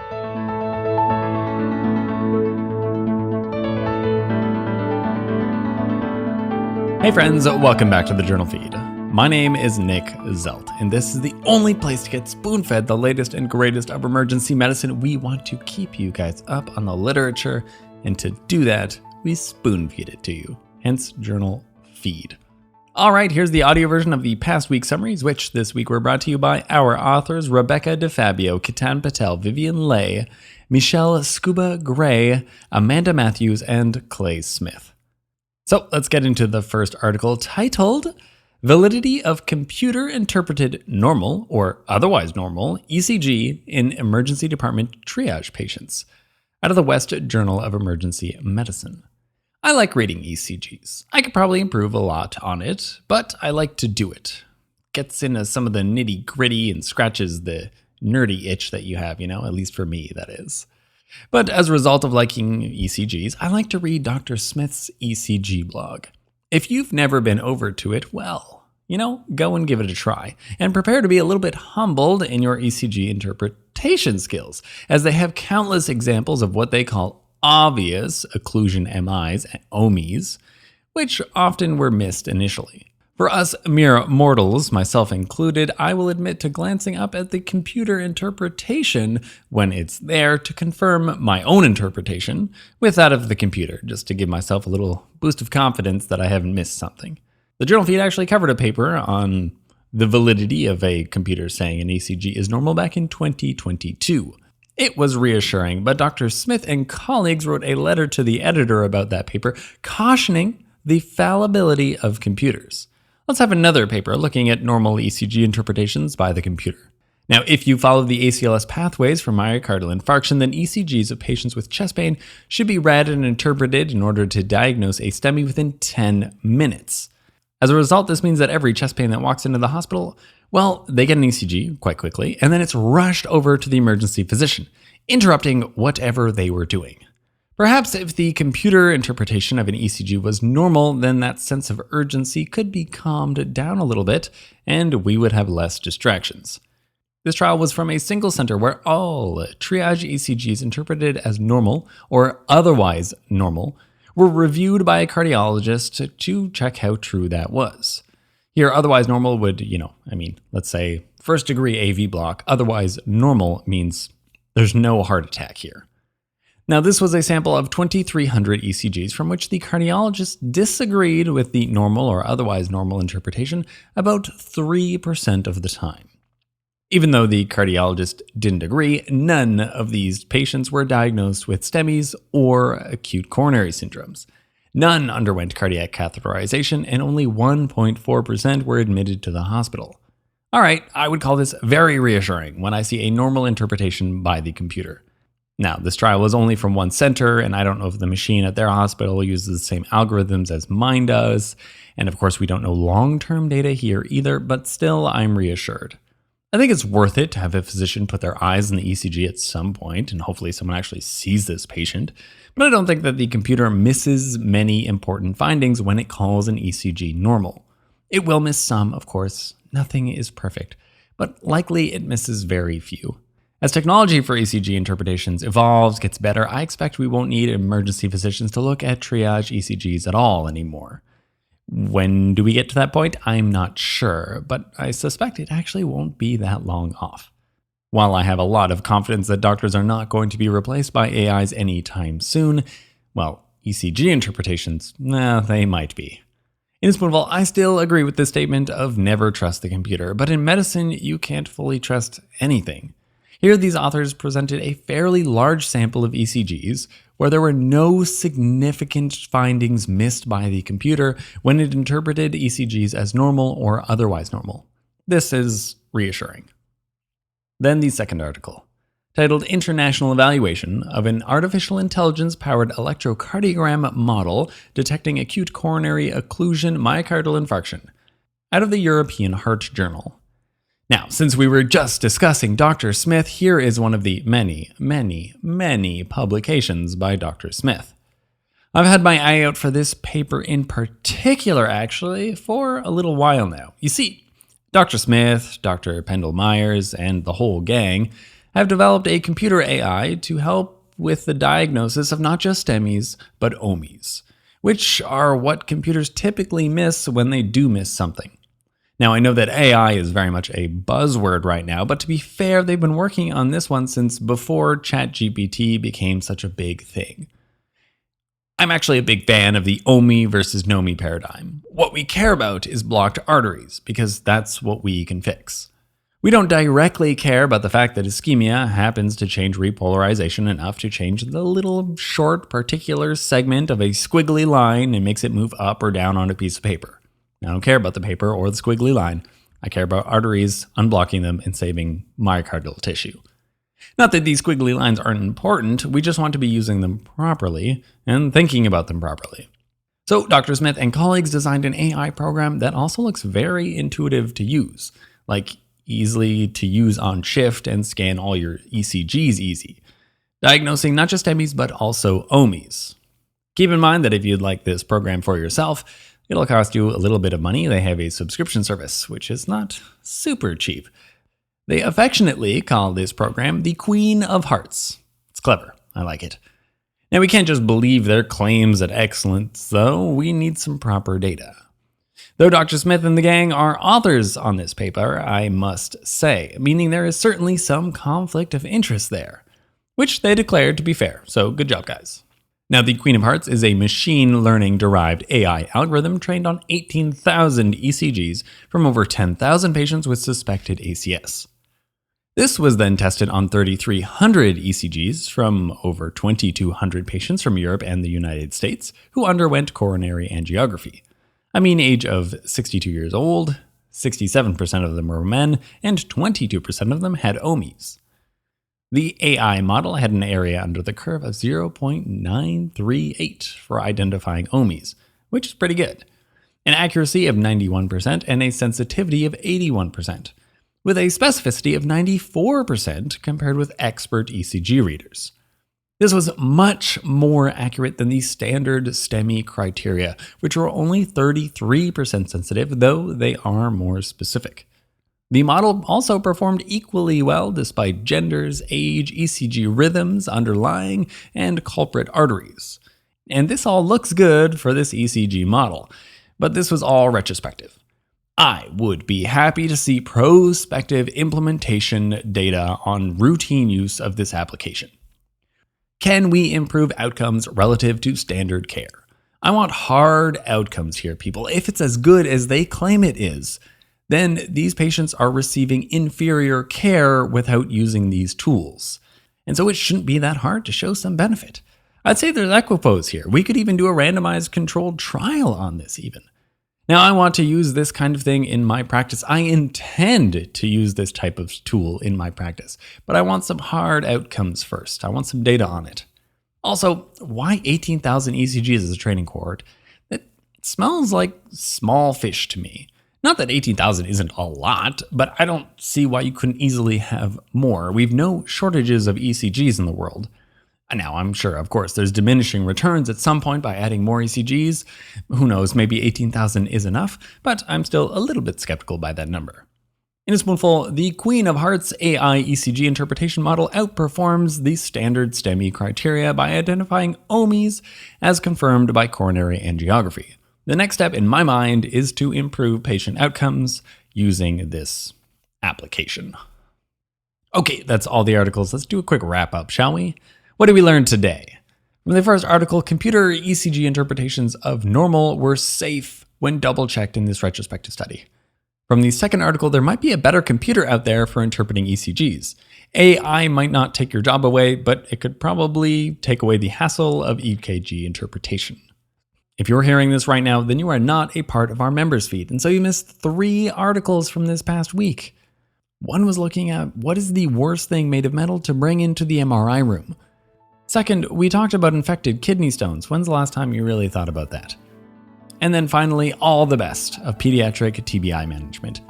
Hey friends, welcome back to the Journal Feed. My name is Nick Zelt, and this is the only place to get spoon-fed the latest and greatest of emergency medicine. We want to keep you guys up on the literature, and to do that, we spoon-feed it to you, hence Journal Feed. All right, here's the audio version of the past week summaries, which this week were brought to you by our authors, Rebecca DeFabio, Ketan Patel, Vivian Leigh, Michelle Scuba Gray, Amanda Matthews, and Clay Smith. So let's get into the first article titled Validity of Computer-Interpreted Normal or Otherwise Normal ECG in Emergency Department Triage Patients out of the West Journal of Emergency Medicine. I like reading ECGs. I could probably improve a lot on it, but I like to do it. Gets into some of the nitty-gritty and scratches the nerdy itch that you have, at least for me, that is. But as a result of liking ECGs, I like to read Dr. Smith's ECG blog. If you've never been over to it, well, go and give it a try. And prepare to be a little bit humbled in your ECG interpretation skills, as they have countless examples of what they call obvious occlusion MIs and OMIs, which often were missed initially. For us mere mortals, myself included, I will admit to glancing up at the computer interpretation when it's there to confirm my own interpretation with that of the computer, just to give myself a little boost of confidence that I haven't missed something. The Journal Feed actually covered a paper on the validity of a computer saying an ECG is normal back in 2022. It was reassuring, but Dr. Smith and colleagues wrote a letter to the editor about that paper, cautioning the fallibility of computers. Let's have another paper looking at normal ECG interpretations by the computer. Now, if you follow the ACLS pathways for myocardial infarction, then ECGs of patients with chest pain should be read and interpreted in order to diagnose a STEMI within 10 minutes. As a result, this means that every chest pain that walks into the hospital, well, they get an ECG quite quickly, and then it's rushed over to the emergency physician, interrupting whatever they were doing. Perhaps if the computer interpretation of an ECG was normal, then that sense of urgency could be calmed down a little bit, and we would have less distractions. This trial was from a single center where all triage ECGs interpreted as normal or otherwise normal were reviewed by a cardiologist to check how true that was. Here, otherwise normal would, let's say first degree AV block. Otherwise normal means there's no heart attack here. Now, this was a sample of 2,300 ECGs from which the cardiologist disagreed with the normal or otherwise normal interpretation about 3% of the time. Even though the cardiologist didn't agree, none of these patients were diagnosed with STEMIs or acute coronary syndromes. None underwent cardiac catheterization, and only 1.4% were admitted to the hospital. All right, I would call this very reassuring when I see a normal interpretation by the computer. Now, this trial was only from one center, and I don't know if the machine at their hospital uses the same algorithms as mine does. And of course, we don't know long-term data here either, but still, I'm reassured. I think it's worth it to have a physician put their eyes on the ECG at some point, and hopefully someone actually sees this patient. But I don't think that the computer misses many important findings when it calls an ECG normal. It will miss some, of course. Nothing is perfect, but likely it misses very few. As technology for ECG interpretations evolves, gets better, I expect we won't need emergency physicians to look at triage ECGs at all anymore. When do we get to that point? I'm not sure, but I suspect it actually won't be that long off. While I have a lot of confidence that doctors are not going to be replaced by AIs anytime soon, well, ECG interpretations, they might be. In Spoonful, I still agree with the statement of never trust the computer, but in medicine, you can't fully trust anything. Here, these authors presented a fairly large sample of ECGs where there were no significant findings missed by the computer when it interpreted ECGs as normal or otherwise normal. This is reassuring. Then the second article, titled International Evaluation of an Artificial Intelligence-Powered Electrocardiogram Model Detecting Acute Coronary Occlusion Myocardial Infarction, out of the European Heart Journal. Now, since we were just discussing Dr. Smith, here is one of the many publications by Dr. Smith. I've had my eye out for this paper in particular, actually, for a little while now. You see, Dr. Smith, Dr. Pendle Myers, and the whole gang, have developed a computer AI to help with the diagnosis of not just STEMIs, but OMIs, which are what computers typically miss when they do miss something. Now, I know that AI is very much a buzzword right now, but to be fair, they've been working on this one since before ChatGPT became such a big thing. I'm actually a big fan of the OMI versus NOMI paradigm. What we care about is blocked arteries, because that's what we can fix. We don't directly care about the fact that ischemia happens to change repolarization enough to change the little short particular segment of a squiggly line and makes it move up or down on a piece of paper. I don't care about the paper or the squiggly line. I care about arteries, unblocking them, and saving myocardial tissue. Not that these squiggly lines aren't important, we just want to be using them properly and thinking about them properly. So Dr. Smith and colleagues designed an AI program that also looks very intuitive to use, like easily to use on shift and scan all your ECGs easy, diagnosing not just STEMIs but also OMIs. Keep in mind that if you'd like this program for yourself, it'll cost you a little bit of money. They have a subscription service, which is not super cheap. They affectionately call this program the Queen of Hearts. It's clever. I like it. Now, we can't just believe their claims at excellence, though. We need some proper data. Though Dr. Smith and the gang are authors on this paper, I must say, meaning there is certainly some conflict of interest there, which they declared to be fair, so good job, guys. Now, the Queen of Hearts is a machine learning-derived AI algorithm trained on 18,000 ECGs from over 10,000 patients with suspected ACS. This was then tested on 3,300 ECGs from over 2,200 patients from Europe and the United States who underwent coronary angiography. A mean age of 62 years old, 67% of them were men, and 22% of them had OMIs. The AI model had an area under the curve of 0.938 for identifying OMIs, which is pretty good. An accuracy of 91% and a sensitivity of 81%, with a specificity of 94% compared with expert ECG readers. This was much more accurate than the standard STEMI criteria, which were only 33% sensitive, though they are more specific. The model also performed equally well despite genders, age, ECG rhythms underlying, and culprit arteries. And this all looks good for this ECG model, but this was all retrospective. I would be happy to see prospective implementation data on routine use of this application. Can we improve outcomes relative to standard care? I want hard outcomes here, people. If it's as good as they claim it is, then these patients are receiving inferior care without using these tools. And so it shouldn't be that hard to show some benefit. I'd say there's equipoise here. We could even do a randomized controlled trial on this even. Now, I want to use this kind of thing in my practice. I intend to use this type of tool in my practice, but I want some hard outcomes first. I want some data on it. Also, why 18,000 ECGs as a training cohort? It smells like small fish to me. Not that 18,000 isn't a lot, but I don't see why you couldn't easily have more. We've no shortages of ECGs in the world. Now, I'm sure, of course, there's diminishing returns at some point by adding more ECGs. Who knows, maybe 18,000 is enough, but I'm still a little bit skeptical by that number. In a spoonful, the Queen of Hearts AI ECG interpretation model outperforms the standard STEMI criteria by identifying OMIs as confirmed by coronary angiography. The next step in my mind is to improve patient outcomes using this application. Okay, that's all the articles. Let's do a quick wrap up, shall we? What did we learn today? From the first article, computer ECG interpretations of normal were safe when double-checked in this retrospective study. From the second article, there might be a better computer out there for interpreting ECGs. AI might not take your job away, but it could probably take away the hassle of EKG interpretation. If you're hearing this right now, then you are not a part of our members feed, and so you missed 3 articles from this past week. One was looking at what is the worst thing made of metal to bring into the MRI room. Second, we talked about infected kidney stones. When's the last time you really thought about that? And then finally, all the best of pediatric TBI management.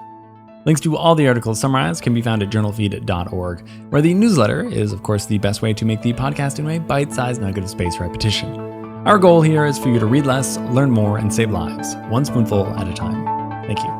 Links to all the articles summarized can be found at journalfeed.org, where the newsletter is, of course, the best way to make the podcast into a bite-sized nugget of spaced repetition. Our goal here is for you to read less, learn more, and save lives, one spoonful at a time. Thank you.